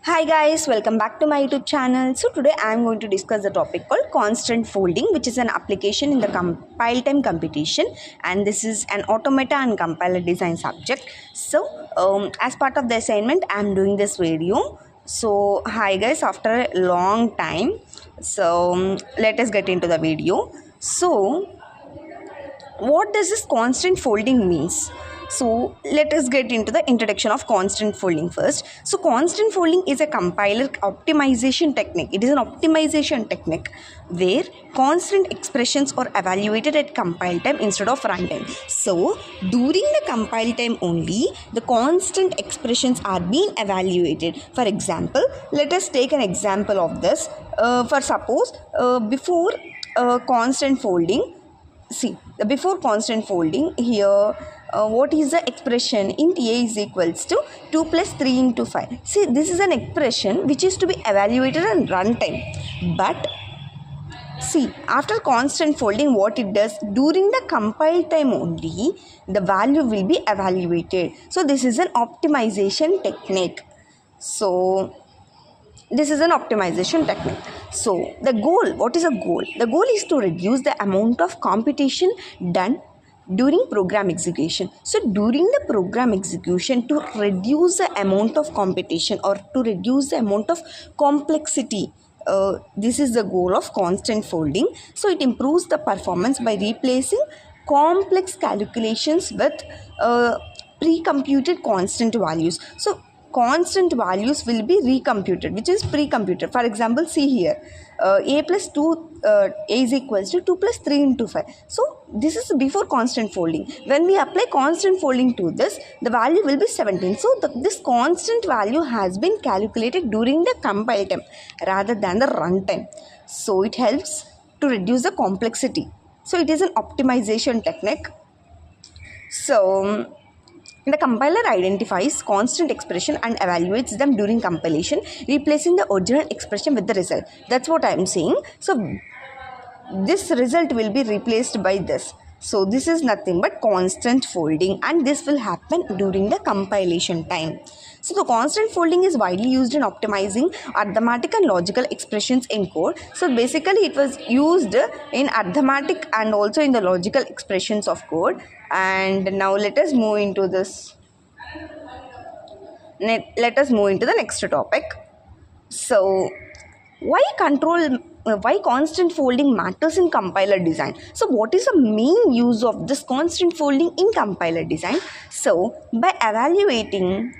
Hi guys, welcome back to my YouTube channel. So today I am going to discuss the topic called constant folding, which is an application in the compile time computation, and this is an automata and compiler design subject. So as part of the assignment I am doing this video. So hi guys, after a long time, so let us get into the video. So what does this constant folding means? So let us get into the introduction of constant folding first. So constant folding is a compiler optimization technique. It is an optimization technique where constant expressions are evaluated at compile time instead of runtime. So during the compile time only, the constant expressions are being evaluated. For example, let us take an example of this. For suppose before constant folding, see, before constant folding here, what is the expression? Int a is equals to 2 plus 3 into 5. See, this is an expression which is to be evaluated on runtime. But see, after constant folding, what it does, during the compile time only, the value will be evaluated. So this is an optimization technique. So this is an optimization technique. So the goal, what is a goal? The goal is to reduce the amount of computation done during program execution. So during the program execution, to reduce the amount of computation or to reduce the amount of complexity, this is the goal of constant folding. So it improves the performance by replacing complex calculations with pre-computed constant values. So constant values will be recomputed, which is pre-computed. For example, see here, a plus 2, a is equals to 2 plus 3 into 5. So this is before constant folding. When we apply constant folding to this, the value will be 17. So this constant value has been calculated during the compile time rather than the runtime. So it helps to reduce the complexity. So it is an optimization technique. So the compiler identifies constant expression and evaluates them during compilation, replacing the original expression with the result. That's what I am saying. So this result will be replaced by this. So this is nothing but constant folding, and this will happen during the compilation time. So the constant folding is widely used in optimizing arithmetic and logical expressions in code. So basically it was used in arithmetic and also in the logical expressions of code. And now let us move into this. Let us move into the next topic. So why constant folding matters in compiler design? So what is the main use of this constant folding in compiler design? So by evaluating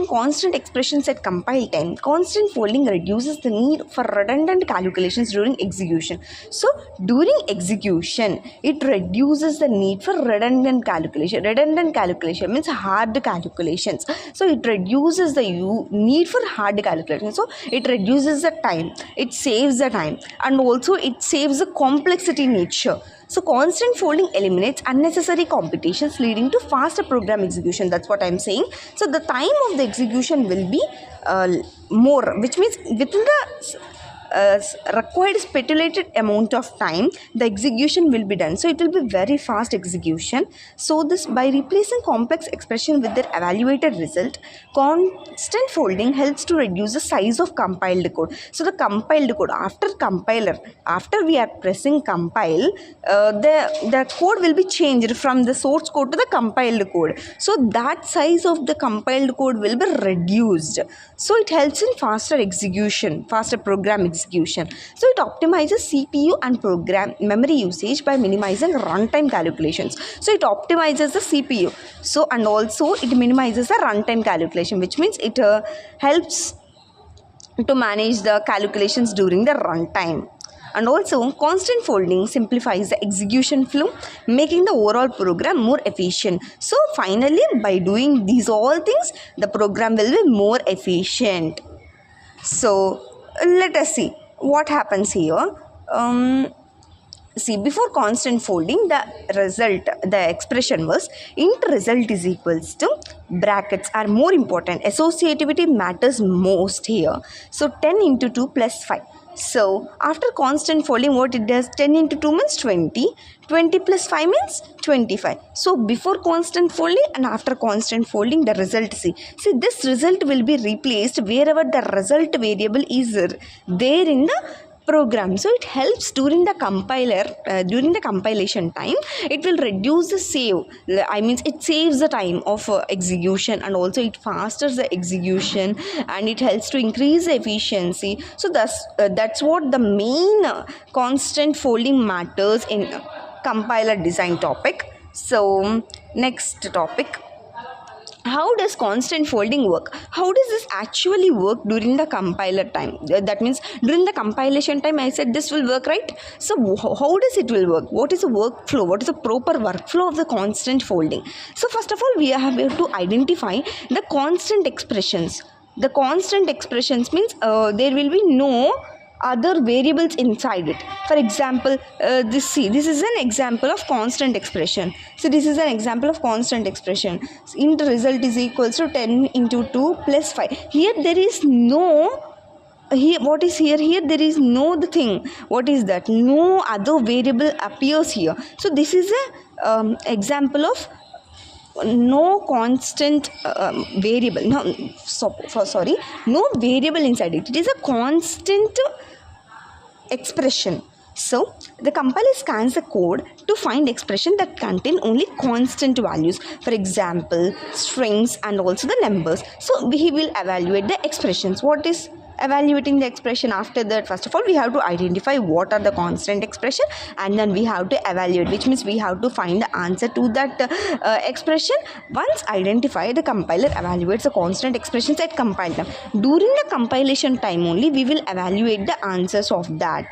constant expressions at compile time, constant folding reduces the need for redundant calculations during execution. So during execution, it reduces the need for redundant calculation. Redundant calculation means hard calculations. So it reduces the need for hard calculations. So it reduces the time, it saves the time, and also it saves the complexity nature. So constant folding eliminates unnecessary computations, leading to faster program execution. That's what I'm saying. So the time of the execution will be more, which means within the required speculated amount of time, the execution will be done. So it will be very fast execution. So this, by replacing complex expression with their evaluated result, constant folding helps to reduce the size of compiled code. So the compiled code, after we are pressing compile, the code will be changed from the source code to the compiled code. So that size of the compiled code will be reduced. So it helps in faster execution, faster program execution. So it optimizes CPU and program memory usage by minimizing runtime calculations. So it optimizes the CPU. So and also it minimizes the runtime calculation, which means it helps to manage the calculations during the runtime. And also constant folding simplifies the execution flow, making the overall program more efficient. So finally, by doing these all things, the program will be more efficient. So let us see what happens here. See, before constant folding, the expression was int result is equals to, brackets are more important. Associativity matters most here. So 10 into 2 plus 5. So after constant folding, what it does, 10 into 2 means 20, 20 plus 5 means 25. So before constant folding and after constant folding, the result, see this result will be replaced wherever the result variable is there in the program. So it helps during the compilation time. It will reduce the it saves the time of execution, and also it fasters the execution, and it helps to increase the efficiency. So that's what the main constant folding matters in compiler design topic. So next topic, how does constant folding work? How does this actually work during the compiler time? That means during the compilation time, I said this will work, right? So how does it will work? What is the workflow? What is the proper workflow of the constant folding? So first of all, we have to identify the constant expressions. The constant expressions means there will be no other variables inside it. For example, this is an example of constant expression. So this is an example of constant expression. Int result is equals to 10 into 2 plus 5. Here there is no, here what is here there is no the thing. What is that? No other variable appears here. So this is a example of no constant variable. No variable inside it. It is a constant expression. So the compiler scans the code to find expression that contain only constant values, for example strings and also the numbers. So we will evaluate the expressions. What is evaluating the expression? After that, first of all, we have to identify what are the constant expression, and then we have to evaluate, which means we have to find the answer to that expression. Once identified, the compiler evaluates the constant expressions at compile time. During the compilation time only, we will evaluate the answers of that.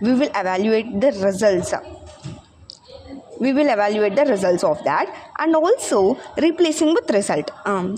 We will evaluate the results. Of that, and also replacing with result.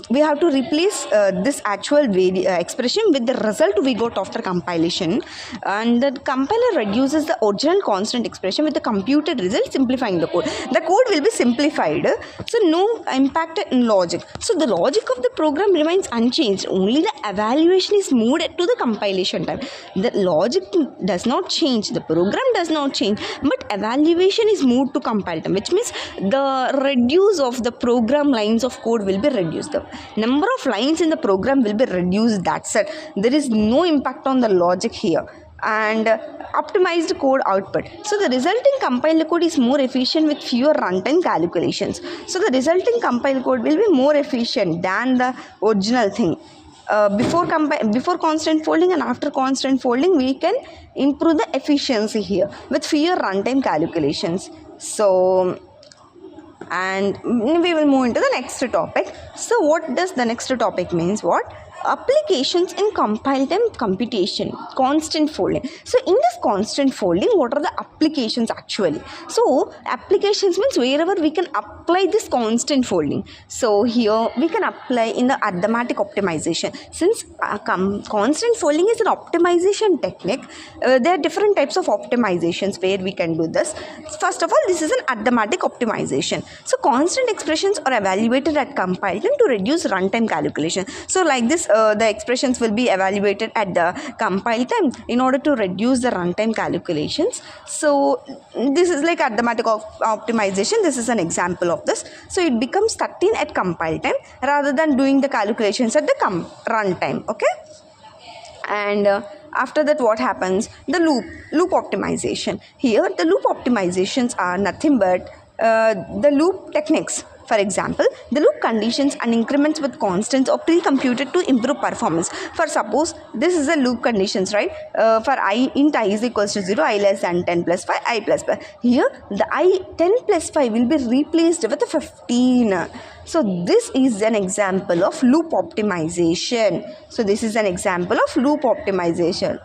We have to replace this actual expression with the result we got after compilation, and the compiler reduces the original constant expression with the computed result, simplifying the code. The code will be simplified, so no impact in logic. So the logic of the program remains unchanged, only the evaluation is moved to the compilation time. The logic does not change, the program does not change, but evaluation is moved to compile time, which means the reduce of the program lines of code will be reduced. The number of lines in the program will be reduced. That's it. There is no impact on the logic here. And optimized code output. So the resulting compiled code is more efficient with fewer runtime calculations. So the resulting compiled code will be more efficient than the original thing. Before constant folding and after constant folding, we can improve the efficiency here with fewer runtime calculations. So, and we will move into the next topic. So what does the next topic means? What? Applications in compile time computation, constant folding. So in this constant folding, what are the applications actually? So applications means wherever we can apply this constant folding. So here we can apply in the arithmetic optimization. Since constant folding is an optimization technique, there are different types of optimizations where we can do this. First of all, this is an arithmetic optimization. So constant expressions are evaluated at compile time to reduce runtime calculation. So like this, the expressions will be evaluated at the compile time in order to reduce the runtime calculations. So this is like arithmetic optimization. This is an example of this. So it becomes 13 at compile time rather than doing the calculations at the runtime. Okay. And after that, what happens? The loop optimization. Here the loop optimizations are nothing but the loop techniques. For example, the loop conditions and increments with constants are pre-computed to improve performance. For suppose this is a loop conditions, right? For int I is equals to 0, I less than 10 plus 5, I plus 5. Here the 10 plus 5 will be replaced with a 15. So this is an example of loop optimization. So this is an example of loop optimization,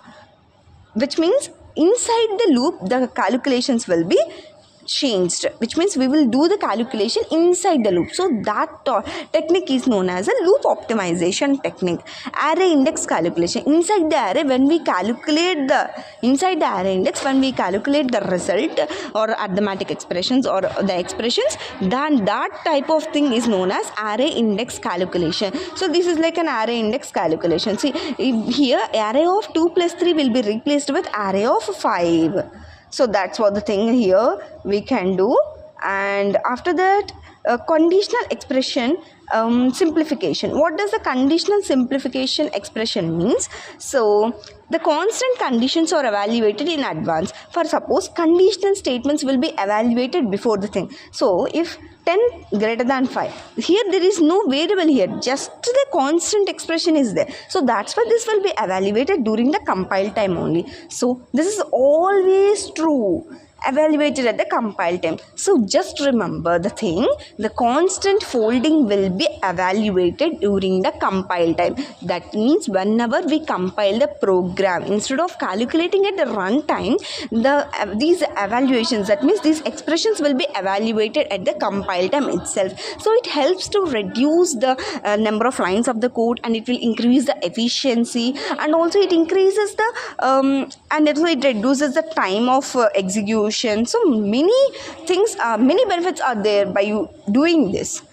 which means inside the loop the calculations will be changed, which means we will do the calculation inside the loop. So that technique is known as a loop optimization technique. Array index calculation, inside the array, when we calculate the inside the array index, when we calculate the result or arithmetic expressions or the expressions, then that type of thing is known as array index calculation. So this is like an array index calculation. See here, array of 2 plus 3 will be replaced with array of 5. So that's what the thing here we can do. And after that, conditional expression simplification. What does the conditional simplification expression means? So the constant conditions are evaluated in advance. For suppose conditional statements will be evaluated before the thing. So if 10 greater than 5, here there is no variable here, just the constant expression is there. So that's why this will be evaluated during the compile time only. So this is always true, evaluated at the compile time. So just remember the thing, the constant folding will be evaluated during the compile time. That means whenever we compile the program, instead of calculating at the runtime, these evaluations, that means these expressions will be evaluated at the compile time itself. So it helps to reduce the number of lines of the code, and it will increase the efficiency, and also it increases the and also it reduces the time of execution. So many things, many benefits are there by you doing this.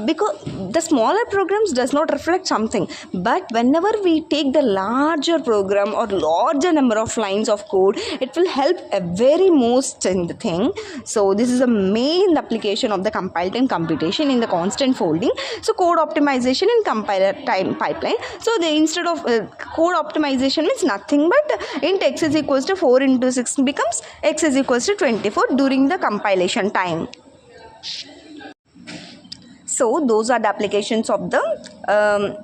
Because the smaller programs does not reflect something, but whenever we take the larger program or larger number of lines of code, it will help a very most in the thing. So this is a main application of the compile time computation in the constant folding. So code optimization in compiler time pipeline. So instead of code optimization means nothing but int x is equals to 4 into 6 becomes x is equals to 24 during the compilation time. So those are the applications of the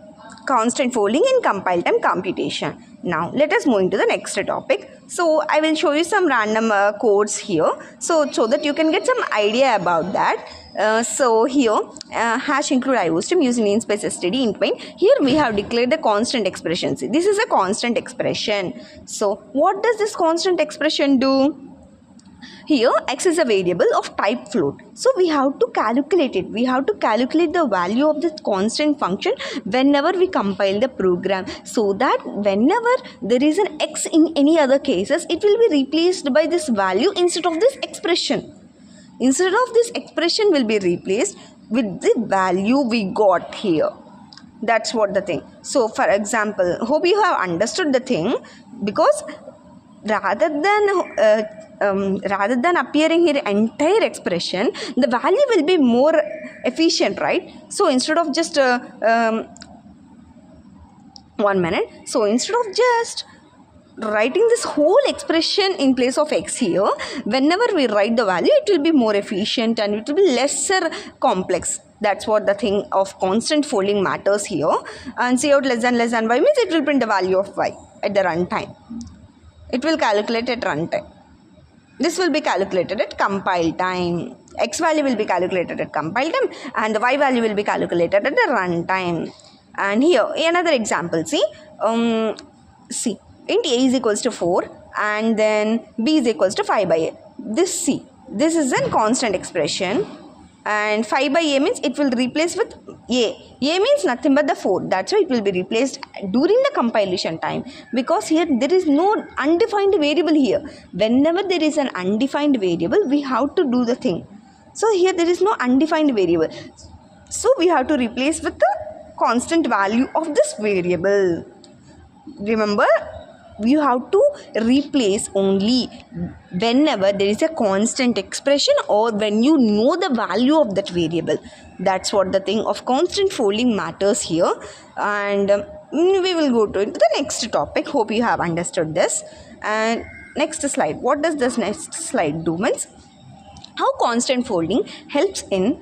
constant folding in compile time computation. Now let us move into the next topic. So I will show you some random codes here, so that you can get some idea about that. So here hash include iostream using namespace std int main. Here we have declared the constant expression. See, this is a constant expression. So what does this constant expression do? Here x is a variable of type float. So we have to calculate it. We have to calculate the value of this constant function whenever we compile the program, so that whenever there is an x in any other cases, it will be replaced by this value instead of this expression. Instead of this expression will be replaced with the value we got here. That's what the thing. So for example, hope you have understood the thing, because rather than appearing here entire expression, the value will be more efficient, right? So instead of just 1 minute, so instead of just writing this whole expression in place of x here, whenever we write the value, it will be more efficient and it will be lesser complex. That's what the thing of constant folding matters here. And cout less than y means it will print the value of y at the runtime. It will calculate at runtime. This will be calculated at compile time. X value will be calculated at compile time and the y value will be calculated at the runtime. And here another example. See, int a is equals to 4 and then b is equals to 5 by a. This is a constant expression, and 5 by a means it will replace with a. A means nothing but the 4. That's why it will be replaced during the compilation time, because here there is no undefined variable here. Whenever there is an undefined variable, we have to do the thing. So here there is no undefined variable. So we have to replace with the constant value of this variable. Remember, you have to replace only whenever there is a constant expression or when you know the value of that variable. That's what the thing of constant folding matters here. And we will go to the next topic. Hope you have understood this. And next slide. What does this next slide do means how constant folding helps in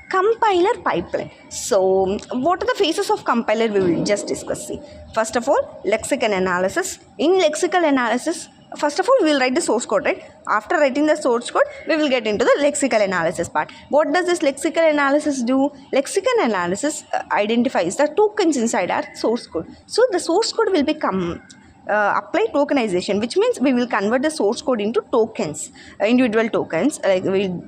compiler pipeline. So what are the phases of compiler we will just discuss. See, first of all, lexical analysis. In lexical analysis, first of all we will write the source code, right? After writing the source code, we will get into the lexical analysis part. What does this lexical analysis do? Lexical analysis identifies the tokens inside our source code. So the source code will be apply tokenization, which means we will convert the source code into tokens, individual tokens, like we'll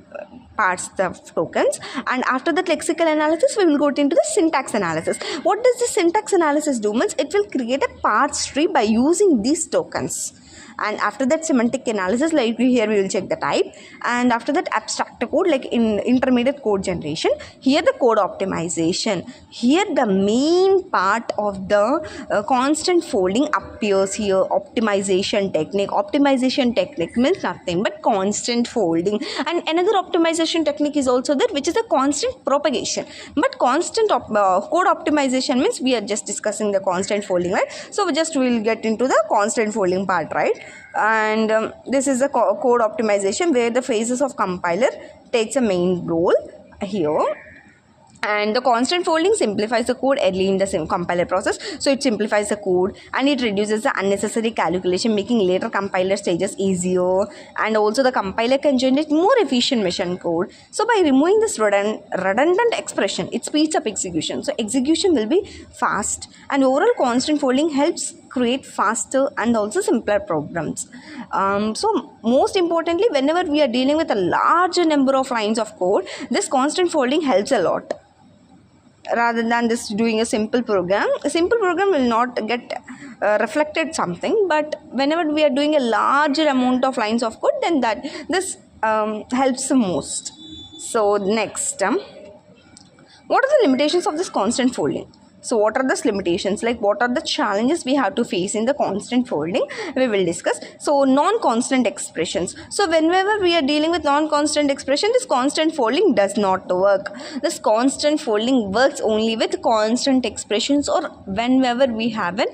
parse the tokens, and after that lexical analysis we will go into the syntax analysis. What does the syntax analysis do? Means it will create a parse tree by using these tokens. And after that semantic analysis, like here we will check the type, and after that abstract code, like in intermediate code generation, here the code optimization. Here the main part of the constant folding appears here. Optimization technique means nothing but constant folding, and another optimization technique is also there, which is a constant propagation. But constant code optimization means we are just discussing the constant folding, right? So we will get into the constant folding part, right? And this is the code optimization where the phases of compiler takes a main role here. And the constant folding simplifies the code early in the compiler process. So it simplifies the code and it reduces the unnecessary calculation, making later compiler stages easier. And also the compiler can generate more efficient machine code. So by removing this redundant expression, it speeds up execution. So execution will be fast, and overall constant folding helps create faster and also simpler programs. So most importantly, whenever we are dealing with a larger number of lines of code, this constant folding helps a lot. Rather than just doing a simple program will not get reflected something, but whenever we are doing a larger amount of lines of code, then this helps the most. So next, what are the limitations of this constant folding? So what are the limitations, like what are the challenges we have to face in the constant folding, we will discuss. So non-constant expressions. So whenever we are dealing with non-constant expression, this constant folding does not work. This constant folding works only with constant expressions, or whenever we have an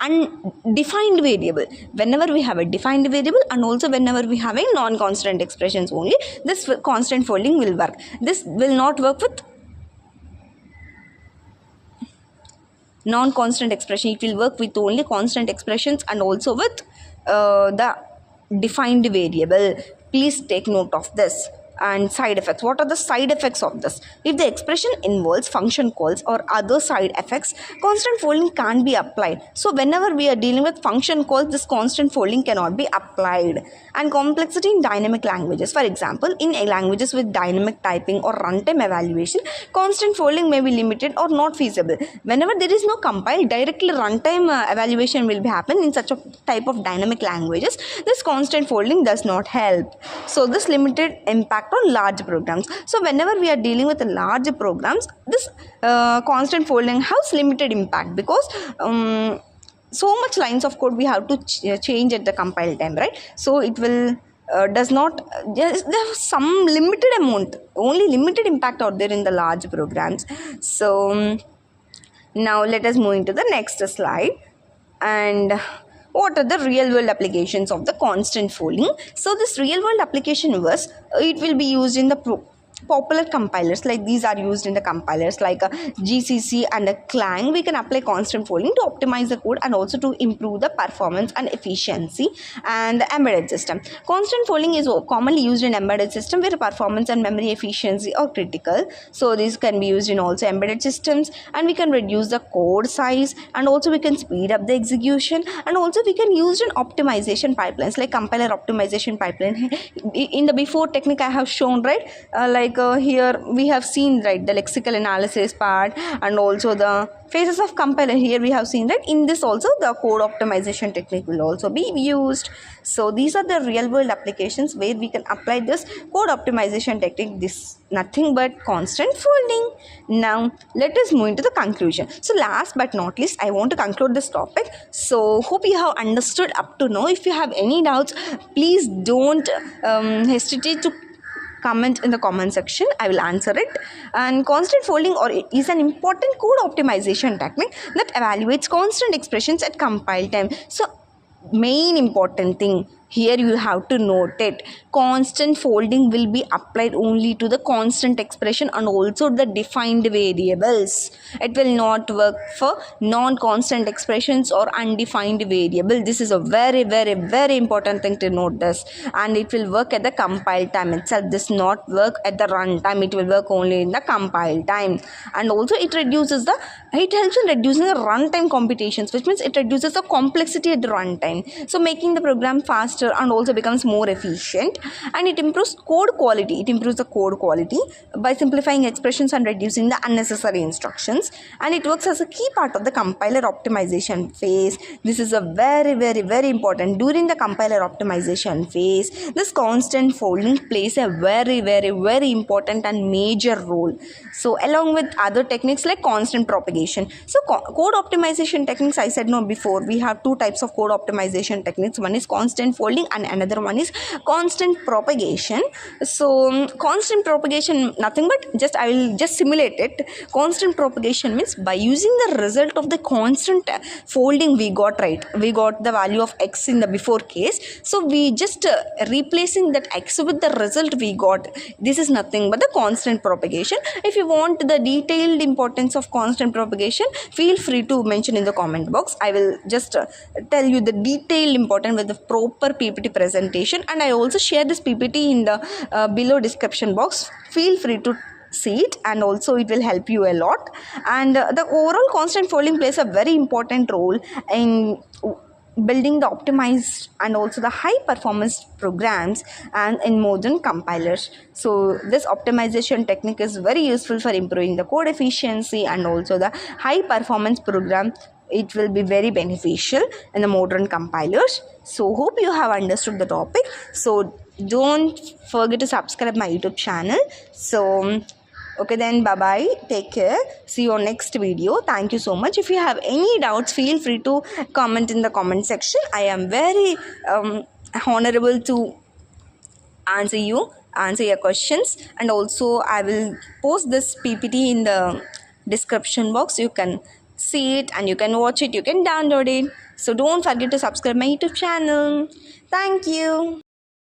undefined variable. Whenever we have a defined variable, and also whenever we have a non-constant expressions only, this constant folding will work. This will not work with non-constant expression. It will work with only constant expressions and also with the defined variable. Please take note of this. And side effects. What are the side effects of this? If the expression involves function calls or other side effects, constant folding can't be applied. So whenever we are dealing with function calls, this constant folding cannot be applied. And complexity in dynamic languages. For example, in languages with dynamic typing or runtime evaluation, constant folding may be limited or not feasible. Whenever there is no compile, directly runtime evaluation will be happen in such a type of dynamic languages. This constant folding does not help. So this limited impact on large programs. So whenever we are dealing with large programs, this constant folding has limited impact, because so much lines of code we have to change at the compile time, right? So it will does not there's some limited amount, only limited impact out there in the large programs. So now let us move into the next slide. And what are the real world applications of the constant folding? So this real world application was, it will be used in the popular compilers, like these are used in the compilers like GCC and Clang. We can apply constant folding to optimize the code and also to improve the performance and efficiency. And the embedded system, constant folding is commonly used in embedded system where performance and memory efficiency are critical. So this can be used in also embedded systems, and we can reduce the code size, and also we can speed up the execution, and also we can use in optimization pipelines like compiler optimization pipeline. In the before technique I have shown, right, here we have seen, right, the lexical analysis part and also the phases of compiler. Here we have seen, right, in this also the code optimization technique will also be used. So these are the real world applications where we can apply this code optimization technique. This nothing but constant folding. Now let us move into the conclusion. So last but not least, I want to conclude this topic. So hope you have understood up to now. If you have any doubts, please don't hesitate to comment in the comment section. I will answer it. And constant folding is an important code optimization technique that evaluates constant expressions at compile time. So main important thing, Here you have to note it. Constant folding will be applied only to the constant expression and also the defined variables. It will not work for non-constant expressions or undefined variable. This is a very important thing to note this. And it will work at the compile time itself. This not work at the runtime. It will work only in the compile time. And also it helps in reducing the runtime computations, which means it reduces the complexity at the runtime. So making the program faster and also becomes more efficient, and it improves code quality. It improves the code quality by simplifying expressions and reducing the unnecessary instructions, and it works as a key part of the compiler optimization phase. This is a very important. During the compiler optimization phase, this constant folding plays a very important and major role. So along with other techniques like constant propagation. So code optimization techniques, I said no before, we have two types of code optimization techniques. One is constant folding and another one is constant propagation. So constant propagation, nothing but I will just simulate it. Constant propagation means by using the result of the constant folding we got, right? We got the value of x in the before case. So we just replacing that x with the result we got. This is nothing but the constant propagation. If you want the detailed importance of constant propagation, feel free to mention in the comment box. I will just tell you the detailed importance with the proper PPT presentation, and I also share this PPT in the below description box. Feel free to see it, and also it will help you a lot. And the overall constant folding plays a very important role in building the optimized and also the high performance programs and in modern compilers. So this optimization technique is very useful for improving the code efficiency and also the high performance program. It will be very beneficial in the modern compilers. So hope you have understood the topic. So don't forget to subscribe my YouTube channel. So okay then, bye bye, take care, see you on next video. Thank you so much. If you have any doubts, feel free to comment in the comment section. I am very honorable to answer your questions, and also I will post this PPT in the description box. You can see it and you can watch it, you can download it. So don't forget to subscribe my YouTube channel. Thank you.